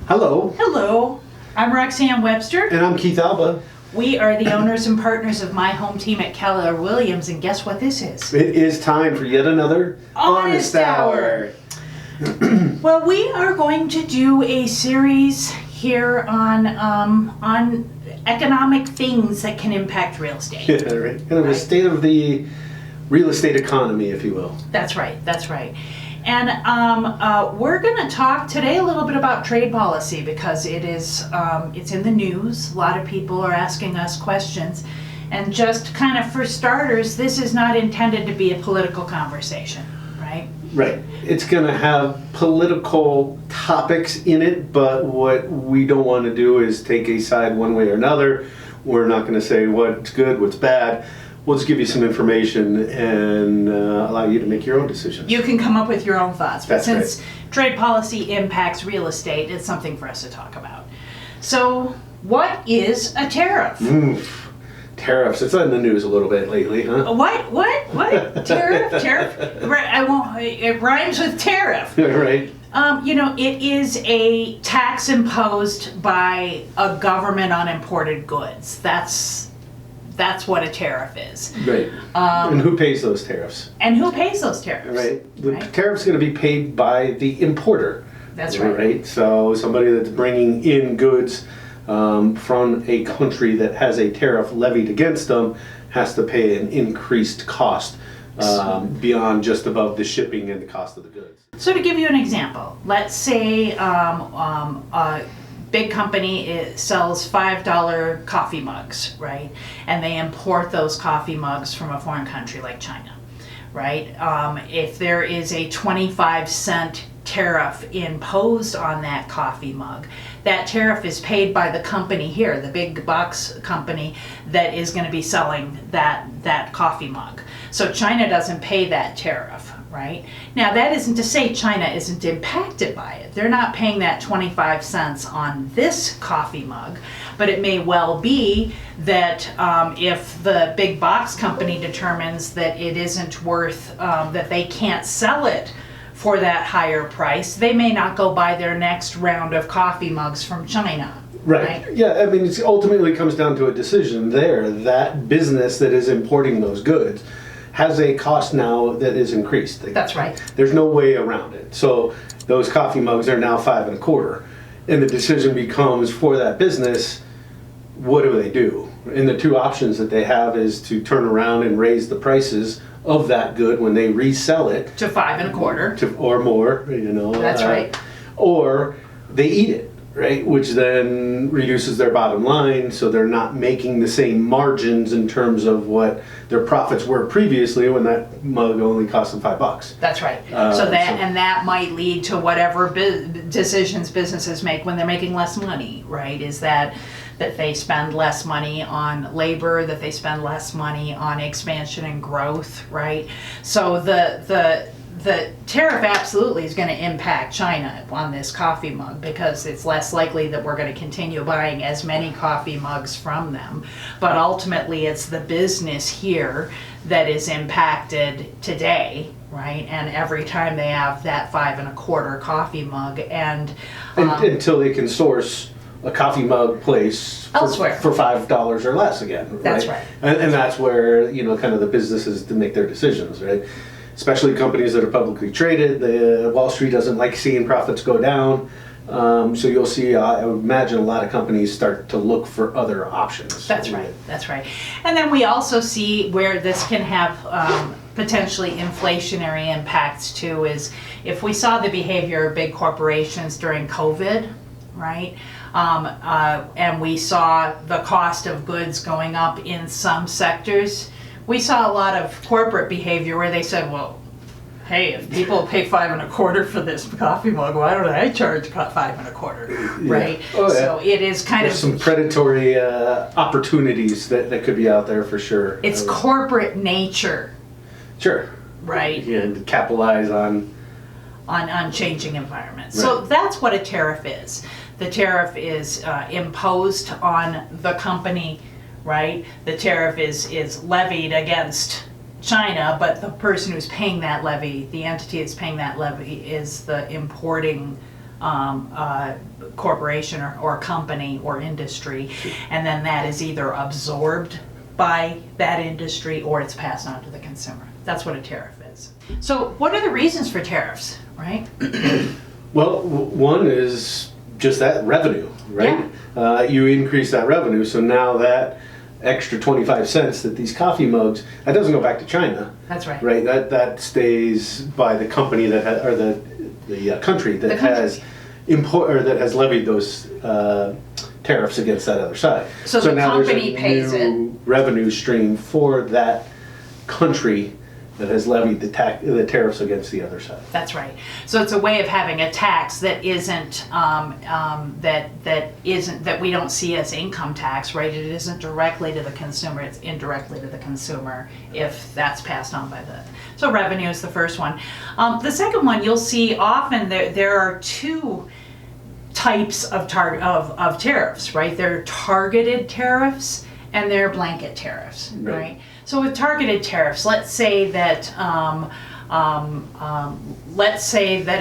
Hello. Hello, I'm Roxanne Webster. And I'm Keith Alba. We are the owners and partners of My Home Team at Keller Williams, and guess what this is? It is time for yet another Honest Hour. Well, we are going to do a series here on economic things that can impact real estate. Yeah, right. Kind of a state of the real estate economy, if you will. That's right, that's right. And we're going to talk today a little bit about trade policy because it is it's in the news. A lot of people are asking us questions. And just kind of for starters, this is not intended to be a political conversation, right? Right. It's going to have political topics in it, but what we don't want to do is take a side one way or another. We're not going to say what's good, what's bad. We'll just give you some information and allow you to make your own decisions. You can come up with your own thoughts, but That's since right. trade policy impacts real estate, it's something for us to talk about. So, what is a tariff? Tariffs. It's in the news a little bit lately, huh? What? Tariff? Right, it rhymes with tariff. Right. It is a tax imposed by a government on imported goods. That's what a tariff is. Right. And who pays those tariffs? And who pays those tariffs? Right. The tariff's going to be paid by the importer. That's right. Right. So somebody that's bringing in goods from a country that has a tariff levied against them has to pay an increased cost beyond just above the shipping and the cost of the goods. So to give you an example, let's say a big company sells $5 coffee mugs, right? And they import those coffee mugs from a foreign country like China, right? If there is a 25-cent tariff imposed on that coffee mug, that tariff is paid by the company here, the big box company that is going to be selling that coffee mug. So China doesn't pay that tariff, right? Now that isn't to say China isn't impacted by it. They're not paying that 25 cents on this coffee mug, but it may well be that if the big box company determines that it isn't worth, that they can't sell it for that higher price, they may not go buy their next round of coffee mugs from China. Right. Yeah, I mean, it ultimately comes down to a decision there. That business that is importing those goods has a cost now that is increased. That's right. There's no way around it. So those coffee mugs are now $5.25, and the decision becomes for that business, what do they do? And the two options that they have is to turn around and raise the prices of that good when they resell it to $5.25 or more. That's right. Or they eat it. Right, which then reduces their bottom line, so they're not making the same margins in terms of what their profits were previously when that mug only cost them $5. That's right. And that might lead to whatever decisions businesses make when they're making less money. Right? Is that they spend less money on labor, that they spend less money on expansion and growth. Right? So the tariff absolutely is going to impact China on this coffee mug because it's less likely that we're going to continue buying as many coffee mugs from them. But ultimately, it's the business here that is impacted today, right? And every time they have that $5.25 coffee mug, and until they can source a coffee mug place elsewhere for $5 or less again. Right? That's right. And that's where kind of the businesses to make their decisions, right? Especially companies that are publicly traded. Wall Street doesn't like seeing profits go down. So you'll see, I would imagine, a lot of companies start to look for other options. That's right. That's right. And then we also see where this can have potentially inflationary impacts too, is if we saw the behavior of big corporations during COVID, right? And we saw the cost of goods going up in some sectors. We saw a lot of corporate behavior where they said, well, hey, if people pay $5.25 for this coffee mug, why don't I charge $5.25, right? Yeah. Oh, yeah. So it is There's some predatory opportunities that could be out there for sure. It's corporate nature. Sure. Right. And capitalize on changing environments. Right. So that's what a tariff is. The tariff is imposed on the company, right? The tariff is levied against China, but the person who's paying that levy, the entity that's paying that levy, is the importing corporation or company or industry, and then that is either absorbed by that industry or it's passed on to the consumer. That's what a tariff is. So what are the reasons for tariffs, right? Well, one is just that revenue, right? You increase that revenue, so now that extra 25 cents that these coffee mugs, that doesn't go back to China. That's right. Right, that stays by the company that or the country that has that has levied those tariffs against that other side. So the now company pays there's a new revenue stream for that country that has levied the tariffs against the other side. That's right. So it's a way of having a tax that isn't that we don't see as income tax, right? It isn't directly to the consumer; it's indirectly to the consumer if that's passed on by the. So revenue is the first one. The second one, you'll see often there are two types of tariffs, right? There are targeted tariffs and there are blanket tariffs, right? So with targeted tariffs, let's say that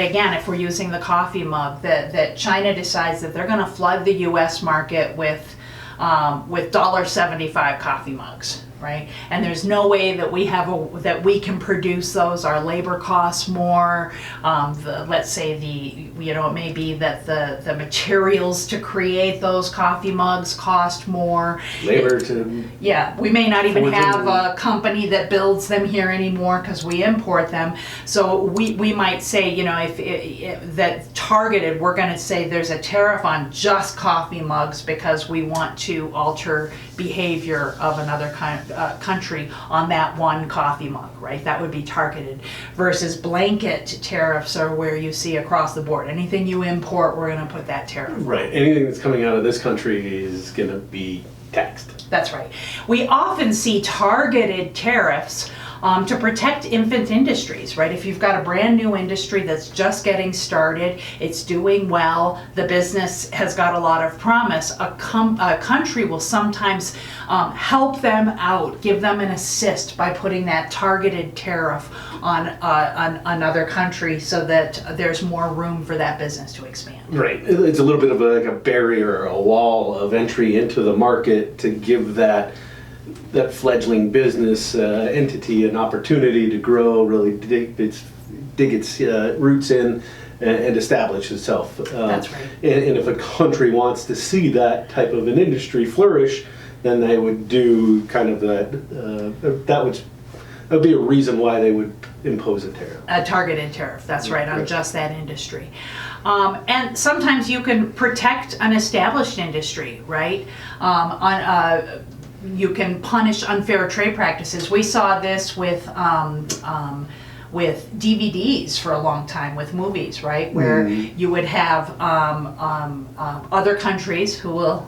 again, if we're using the coffee mug, that China decides that they're going to flood the U.S. market with $1.75 coffee mugs, right? And there's no way that we can produce those. Our labor costs more. Let's say it may be that the materials to create those coffee mugs cost more. Labor we may not even have a company that builds them here anymore because we import them. So we might say, if that targeted, we're going to say there's a tariff on just coffee mugs because we want to alter behavior of another country on that one coffee mug, right? That would be targeted. Versus blanket tariffs are where you see across the board. Anything you import, we're going to put that tariff on. Right. Anything that's coming out of this country is going to be taxed. That's right. We often see targeted tariffs to protect infant industries, right? If you've got a brand new industry that's just getting started, it's doing well, the business has got a lot of promise, a country will sometimes help them out, give them an assist by putting that targeted tariff on another country so that there's more room for that business to expand. Right. It's a little bit of like a barrier, a wall of entry into the market to give that fledgling business entity an opportunity to grow, really dig its roots in and establish itself. That's right. And if a country wants to see that type of an industry flourish, then they would do kind of that would be a reason why they would impose a tariff. A targeted tariff, that's right, on just that industry. And sometimes you can protect an established industry, right? You can punish unfair trade practices. We saw this with DVDs for a long time, with movies, right? Where you would have other countries who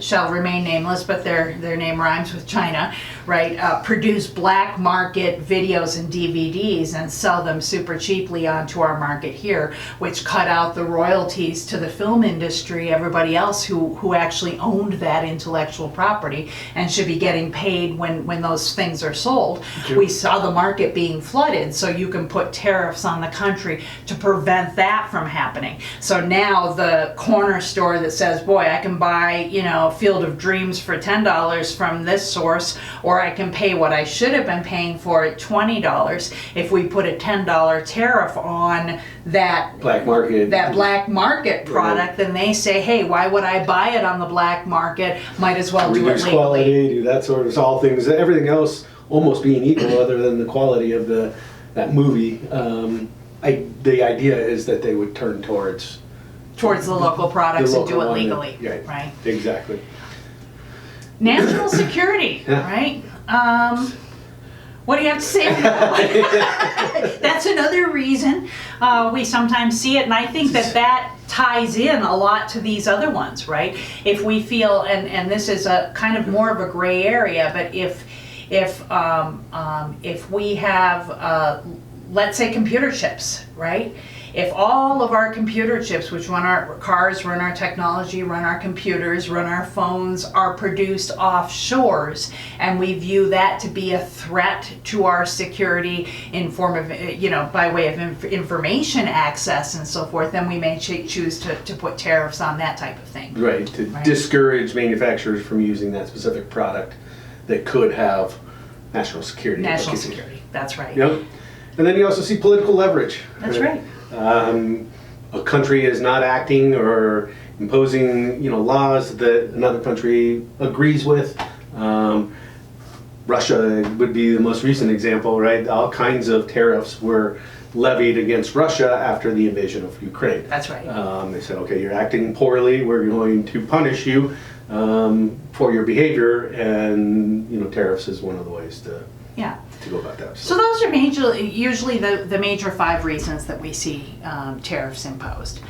shall remain nameless, but their name rhymes with China, right? Produce black market videos and DVDs and sell them super cheaply onto our market here, which cut out the royalties to the film industry, everybody else who actually owned that intellectual property and should be getting paid when those things are sold. Sure. We saw the market being flooded, so you can put tariffs on the country to prevent that from happening. So now the corner store that says, boy, I can buy, Field of Dreams for $10 from this source, or I can pay what I should have been paying for at $20. If we put a $10 tariff on that black market product, then they say, hey, why would I buy it on the black market? Might as well do it legally. Quality, do that sort of all things, everything else almost being equal other than the quality of that movie. The idea is that they would turn towards the local products and do it legally, right? Exactly. National security, right? What do you have to say about that? That's another reason we sometimes see it, and I think that ties in a lot to these other ones, right? If we feel, and this is a kind of more of a gray area, but if we have let's say computer chips, right? If all of our computer chips, which run our cars, run our technology, run our computers, run our phones, are produced offshores, and we view that to be a threat to our security in form of, by way of information access and so forth, then we may choose to put tariffs on that type of thing. Right, to discourage manufacturers from using that specific product that could have national security. National security, that's right. Yep. And then you also see political leverage. That's right. A country is not acting or imposing, laws that another country agrees with. Russia would be the most recent example, right? All kinds of tariffs were levied against Russia after the invasion of Ukraine. That's right. They said, okay, you're acting poorly. We're going to punish you for your behavior, and tariffs is one of the ways to go about that. So those are usually the major 5 reasons that we see tariffs imposed.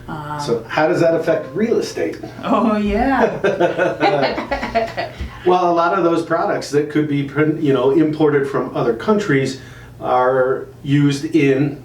So how does that affect real estate? Oh yeah. Well, a lot of those products that could be imported from other countries are used in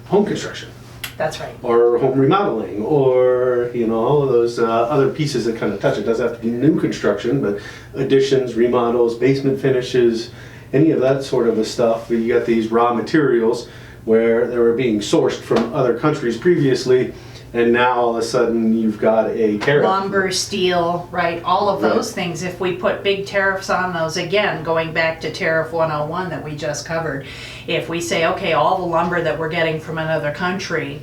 home construction. That's right. Or home remodeling, or all of those other pieces that kind of touch it. Doesn't have to be new construction, but additions, remodels, basement finishes, any of that sort of stuff. You got these raw materials where they were being sourced from other countries previously, and now all of a sudden you've got a tariff. Lumber, steel, right? All of those things. If we put big tariffs on those, again, going back to Tariff 101 that we just covered, if we say, okay, all the lumber that we're getting from another country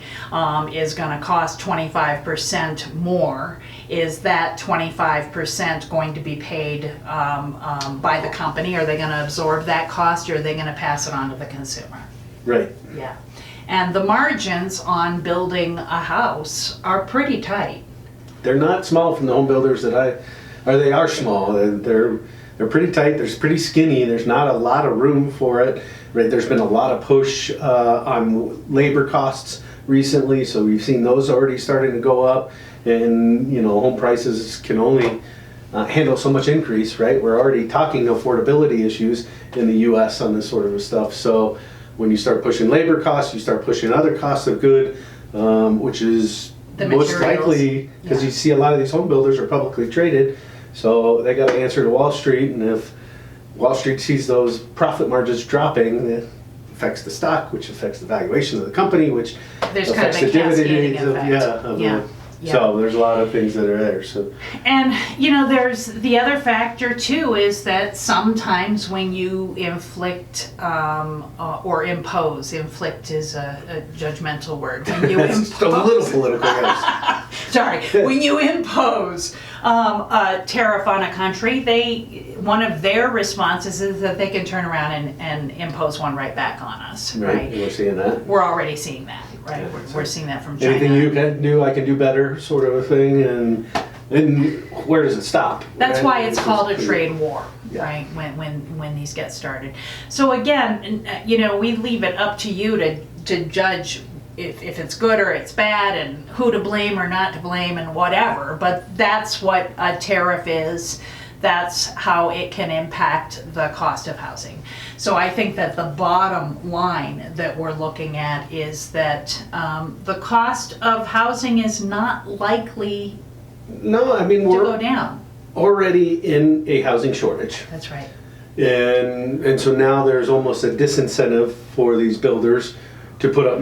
is going to cost 25% more, is that 25% going to be paid by the company? Are they going to absorb that cost, or are they going to pass it on to the consumer? Right. Yeah. And the margins on building a house are pretty tight. They're not small from the home builders they are small. They're pretty tight. They're pretty skinny. There's not a lot of room for it. Right. There's been a lot of push on labor costs recently, so we've seen those already starting to go up, and home prices can only handle so much increase. Right. We're already talking affordability issues in the U.S. on this sort of stuff. So when you start pushing labor costs, you start pushing other costs of good, which is the most materials. likely because you see a lot of these home builders are publicly traded, so they got to answer to Wall Street, and if Wall Street sees those profit margins dropping, it affects the stock, which affects the valuation of the company, which There's affects kind of the a cascading dividends effect. So there's a lot of things that are there. So, and there's the other factor too, is that sometimes when you inflict or impose, inflict is a judgmental word. When you it's a little political, yes. Sorry, when you impose a tariff on a country, one of their responses is that they can turn around and impose one right back on us. Right. We're seeing that. We're already seeing that. Right. Yeah, we're seeing that from China. Anything you can do, I can do better, sort of a thing, and where does it stop? That's right? why it's called a trade war, Yeah. right? When these get started. So again, we leave it up to you to judge if it's good or it's bad, and who to blame or not to blame, and whatever. But that's what a tariff is. That's how it can impact the cost of housing. So I think that the bottom line that we're looking at is that the cost of housing is not likely to go down. Already in a housing shortage. That's right. And so now there's almost a disincentive for these builders to put up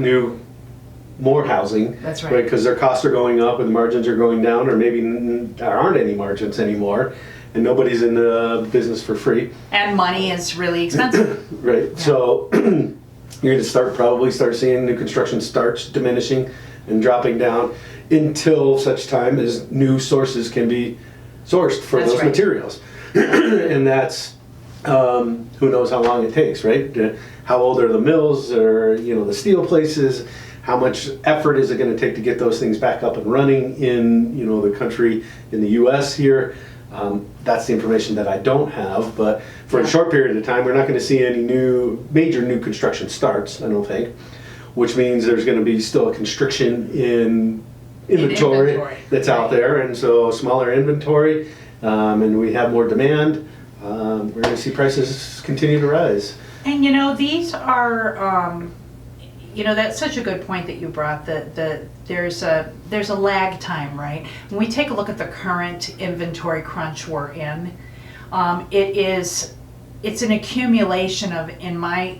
more housing. That's right. Because their costs are going up and the margins are going down, or maybe there aren't any margins anymore. And nobody's in the business for free. And money is really expensive. Right. Yeah. So you're going to probably start seeing new construction starts diminishing and dropping down until such time as new sources can be sourced for those materials. And that's who knows how long it takes, right? How old are the mills, or the steel places? How much effort is it going to take to get those things back up and running in the country, in the U.S. here? That's the information that I don't have, but for a short period of time, we're not going to see any major new construction starts, I don't think, which means there's going to be still a constriction in inventory that's out there, and so smaller inventory, and we have more demand, we're going to see prices continue to rise. And these are, that's such a good point that you brought, that there's a lag time, right? When we take a look at the current inventory crunch we're in, it's an accumulation of, in my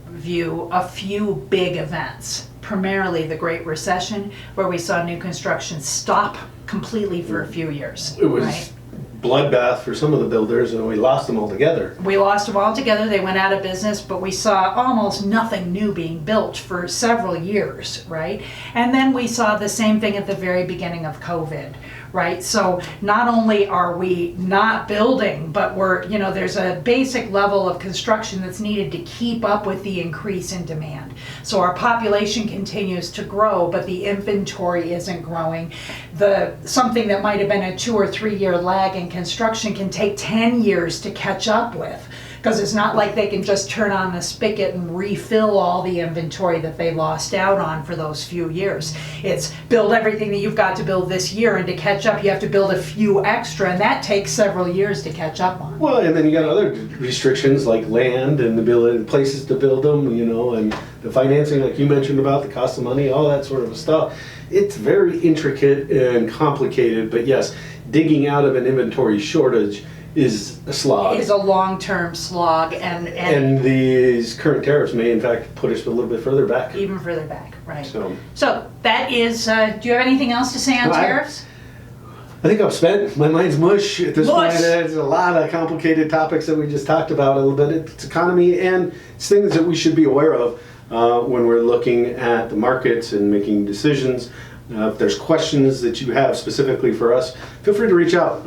view, a few big events. Primarily the Great Recession, where we saw new construction stop completely for a few years. It was right? bloodbath for some of the builders, and we lost them altogether. We lost them altogether. They went out of business, but we saw almost nothing new being built for several years, right? And then we saw the same thing at the very beginning of COVID, right? So not only are we not building, but there's a basic level of construction that's needed to keep up with the increase in demand. So our population continues to grow, but the inventory isn't growing. Something that might have been a 2 or 3 year lag in construction can take 10 years to catch up with. Because it's not like they can just turn on the spigot and refill all the inventory that they lost out on for those few years. It's build everything that you've got to build this year, and to catch up you have to build a few extra, and that takes several years to catch up on. Well, and then you got other restrictions like land and the ability, places to build them, and the financing, like you mentioned about the cost of money, all that sort of stuff. It's very intricate and complicated, but yes, digging out of an inventory shortage is a slog. It is a long-term slog, and these current tariffs may in fact put us a little bit further back. Even further back, right. So that is, do you have anything else to say on tariffs? I think I'm spent. My mind's mush at this Mush. point. There's a lot of complicated topics that we just talked about a little bit. It's economy, and it's things that we should be aware of when we're looking at the markets and making decisions. If there's questions that you have specifically for us, feel free to reach out.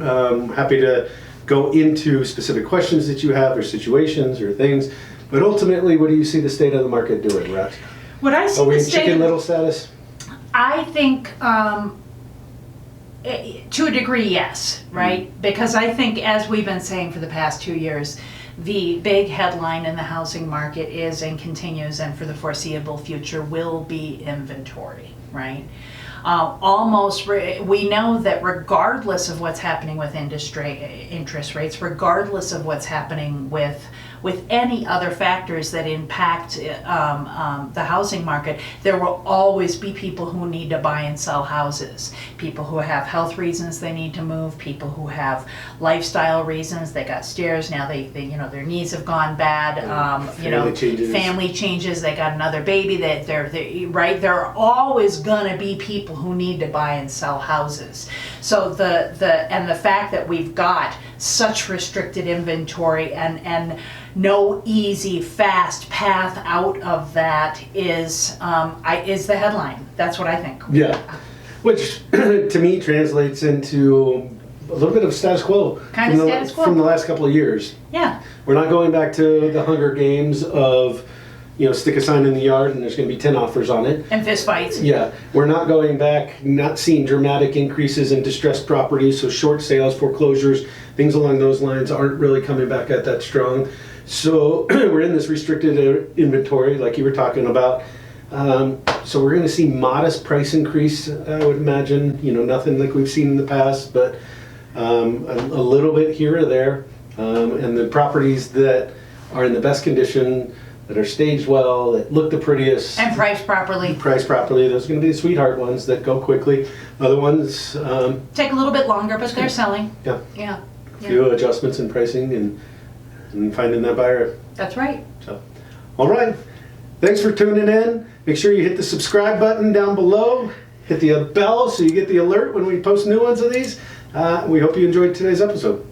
Happy to go into specific questions that you have, or situations or things. But ultimately, what do you see the state of the market doing, Rex? What I see Are we the in state Chicken of, Little status? I think to a degree, yes, right? Because I think, as we've been saying for the past 2 years, the big headline in the housing market is, and continues, and for the foreseeable future will be, inventory, right? We know that regardless of what's happening with interest rates, regardless of what's happening with any other factors that impact the housing market, there will always be people who need to buy and sell houses. People who have health reasons they need to move, people who have lifestyle reasons, they got stairs, now they their knees have gone bad, family changes, they got another baby, right? There are always gonna be people who need to buy and sell houses. So the fact that we've got such restricted inventory and no easy, fast path out of that is the headline. That's what I think. Yeah, which to me translates into a little bit of status quo. Status quo. From the last couple of years. Yeah. We're not going back to the Hunger Games of, stick a sign in the yard and there's going to be 10 offers on it. And fist fights. Yeah, we're not going back, not seeing dramatic increases in distressed properties, so short sales, foreclosures, things along those lines aren't really coming back at that strong. So we're in this restricted inventory like you were talking about. So we're going to see modest price increase, I would imagine, nothing like we've seen in the past, but a little bit here or there. And the properties that are in the best condition, that are staged well, that look the prettiest. And priced properly. Those are going to be the sweetheart ones that go quickly. Other ones take a little bit longer, but they're selling. Yeah. Yeah. A few adjustments in pricing and finding that buyer. That's right. So, all right. Thanks for tuning in. Make sure you hit the subscribe button down below. Hit the bell so you get the alert when we post new ones of these. We hope you enjoyed today's episode.